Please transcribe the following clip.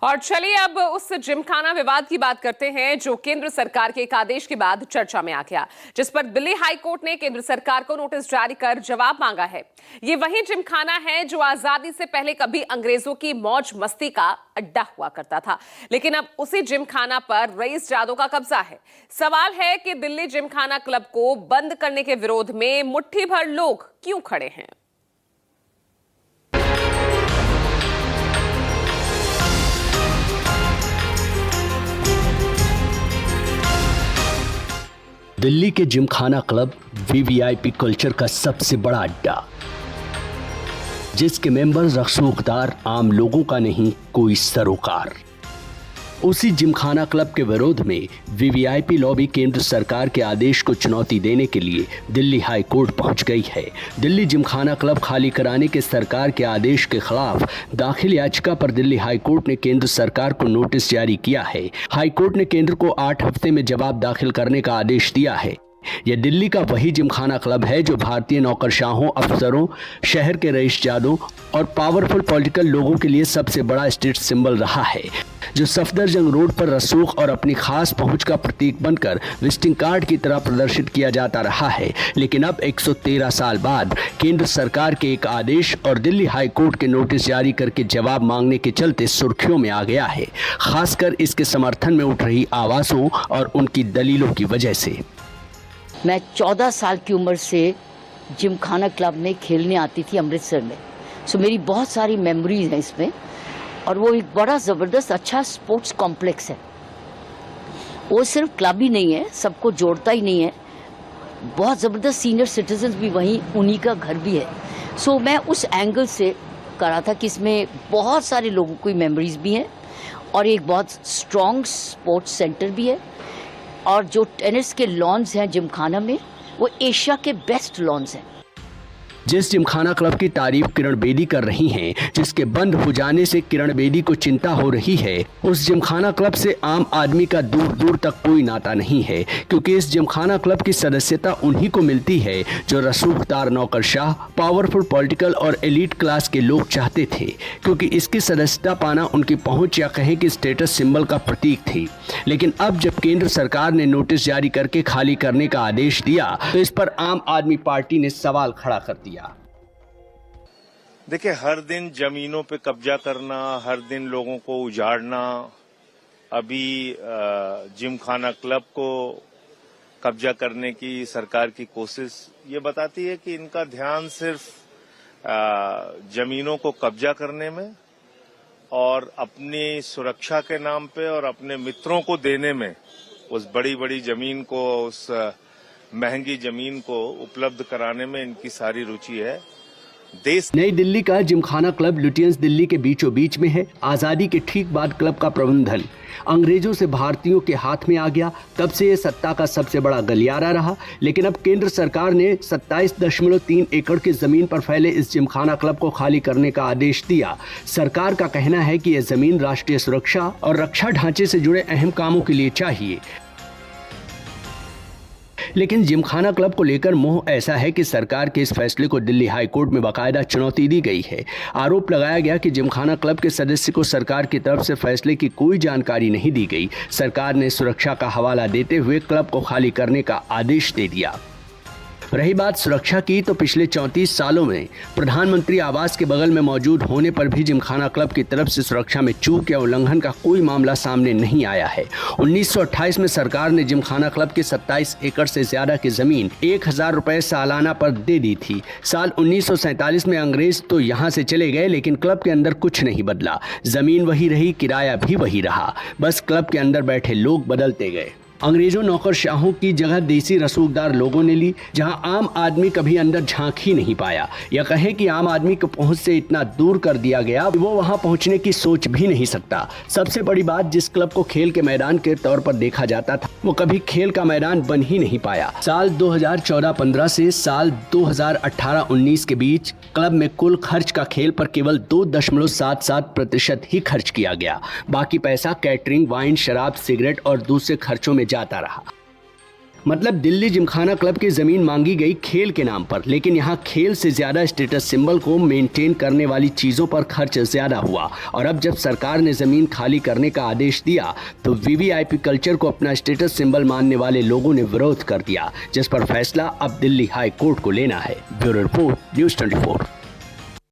और चलिए अब उस जिमखाना विवाद की बात करते हैं जो केंद्र सरकार के एक आदेश के बाद चर्चा में आ गया, जिस पर दिल्ली हाई कोर्ट ने केंद्र सरकार को नोटिस जारी कर जवाब मांगा है। ये वही जिमखाना है जो आजादी से पहले कभी अंग्रेजों की मौज मस्ती का अड्डा हुआ करता था, लेकिन अब उसी जिमखाना पर रईस जादों का कब्जा है। सवाल है कि दिल्ली जिमखाना क्लब को बंद करने के विरोध में मुट्ठी भर लोग क्यों खड़े हैं। दिल्ली के जिमखाना क्लब वीवीआईपी कल्चर का सबसे बड़ा अड्डा, जिसके मेंबर्स रसूखदार आम लोगों का नहीं कोई सरोकार। उसी जिमखाना क्लब के विरोध में वीवीआईपी लॉबी केंद्र सरकार के आदेश को चुनौती देने के लिए दिल्ली हाई कोर्ट पहुंच गई है। दिल्ली जिमखाना क्लब खाली कराने के सरकार के आदेश के खिलाफ दाखिल याचिका पर दिल्ली हाई कोर्ट ने केंद्र सरकार को नोटिस जारी किया है। हाई कोर्ट ने केंद्र को 8 हफ्ते में जवाब दाखिल करने का आदेश दिया है। यह दिल्ली का वही जिमखाना क्लब है जो भारतीय नौकरशाहों, अफसरों, शहर के रईसजादों और पावरफुल पॉलिटिकल लोगों के लिए सबसे बड़ा स्टेट सिंबल रहा है, जो सफदरजंग रोड पर रसूख और अपनी खास पहुंच का प्रतीक बनकर विजिटिंग कार्ड की तरह प्रदर्शित किया जाता रहा है। लेकिन अब 113 साल बाद केंद्र सरकार के एक आदेश और दिल्ली हाई कोर्ट के नोटिस जारी करके जवाब मांगने के चलते सुर्खियों में आ गया है, खासकर इसके समर्थन में उठ रही आवाज़ों और उनकी दलीलों की वजह से। मैं 14 साल की उम्र से जिमखाना क्लब में खेलने आती थी अमृतसर में, सो मेरी बहुत सारी मेमोरीज हैं इसमें। और वो एक बड़ा ज़बरदस्त अच्छा स्पोर्ट्स कॉम्प्लेक्स है। वो सिर्फ क्लब ही नहीं है, सबको जोड़ता ही नहीं है, बहुत ज़बरदस्त सीनियर सिटीजन्स भी वहीं उन्हीं का घर भी है। सो मैं उस एंगल से करा था कि इसमें बहुत सारे लोगों की मेमोरीज भी हैं और एक बहुत स्ट्रॉन्ग स्पोर्ट्स सेंटर भी है। और जो टेनिस के लॉन्स हैं जिमखाना में, वो एशिया के बेस्ट लॉन्स हैं। जिस जिमखाना क्लब की तारीफ किरण बेदी कर रही हैं, जिसके बंद हो जाने से किरण बेदी को चिंता हो रही है, उस जिमखाना क्लब से आम आदमी का दूर दूर तक कोई नाता नहीं है, क्योंकि इस जिमखाना क्लब की सदस्यता उन्हीं को मिलती है जो रसूखदार नौकरशाह, पावरफुल पॉलिटिकल और एलीट क्लास के लोग चाहते थे, क्योंकि इसकी सदस्यता पाना उनकी पहुंच या कहें कि स्टेटस सिंबल का प्रतीक थी। लेकिन अब जब केंद्र सरकार ने नोटिस जारी करके खाली करने का आदेश दिया तो इस पर आम आदमी पार्टी ने सवाल खड़ा कर दिया। देखिए, हर दिन जमीनों पे कब्जा करना, हर दिन लोगों को उजाड़ना, अभी जिमखाना क्लब को कब्जा करने की सरकार की कोशिश ये बताती है कि इनका ध्यान सिर्फ जमीनों को कब्जा करने में और अपनी सुरक्षा के नाम पे और अपने मित्रों को देने में, उस बड़ी बड़ी जमीन को, उस महंगी जमीन को उपलब्ध कराने में इनकी सारी रुचि है। नई दिल्ली का जिमखाना क्लब लुटियंस दिल्ली के बीचों बीच में है। आजादी के ठीक बाद क्लब का प्रबंधन अंग्रेजों से भारतीयों के हाथ में आ गया, तब से यह सत्ता का सबसे बड़ा गलियारा रहा। लेकिन अब केंद्र सरकार ने 27.3 एकड़ की जमीन पर फैले इस जिमखाना क्लब को खाली करने का आदेश दिया। सरकार का कहना है कि यह जमीन राष्ट्रीय सुरक्षा और रक्षा ढांचे से जुड़े अहम कामों के लिए चाहिए। लेकिन जिमखाना क्लब को लेकर मोह ऐसा है कि सरकार के इस फैसले को दिल्ली हाई कोर्ट में बाकायदा चुनौती दी गई है। आरोप लगाया गया कि जिमखाना क्लब के सदस्य को सरकार की तरफ से फैसले की कोई जानकारी नहीं दी गई। सरकार ने सुरक्षा का हवाला देते हुए क्लब को खाली करने का आदेश दे दिया। रही बात सुरक्षा की, तो पिछले 34 सालों में प्रधानमंत्री आवास के बगल में मौजूद होने पर भी जिमखाना क्लब की तरफ से सुरक्षा में चूक या उल्लंघन का कोई मामला सामने नहीं आया है। 1928 में सरकार ने जिमखाना क्लब की 27 एकड़ से ज्यादा की जमीन 1000 रुपए सालाना पर दे दी थी। साल 1947 में अंग्रेज तो यहाँ से चले गए, लेकिन क्लब के अंदर कुछ नहीं बदला। जमीन वही रही, किराया भी वही रहा, बस क्लब के अंदर बैठे लोग बदलते गए। अंग्रेजों नौकरशाहों की जगह देसी रसूखदार लोगों ने ली, जहां आम आदमी कभी अंदर झांक ही नहीं पाया, या कहें कि आम आदमी को पहुंच से इतना दूर कर दिया गया वो वहां पहुंचने की सोच भी नहीं सकता। सबसे बड़ी बात, जिस क्लब को खेल के मैदान के तौर पर देखा जाता था, वो कभी खेल का मैदान बन ही नहीं पाया। साल 2014-15 से साल 2018-19 के बीच क्लब में कुल खर्च का खेल पर केवल 2.77% ही खर्च किया गया। बाकी पैसा कैटरिंग, वाइन, शराब, सिगरेट और दूसरे खर्चों में जाता रहा। मतलब दिल्ली जिमखाना क्लब की जमीन मांगी गई खेल के नाम पर, लेकिन यहाँ खेल से ज्यादा स्टेटस सिंबल को मेंटेन करने वाली चीजों पर खर्च ज्यादा हुआ। और अब जब सरकार ने जमीन खाली करने का आदेश दिया तो वीवीआईपी कल्चर को अपना स्टेटस सिंबल मानने वाले लोगों ने विरोध कर दिया, जिस पर फैसला अब दिल्ली हाई कोर्ट को लेना है। Bureau report, news 24।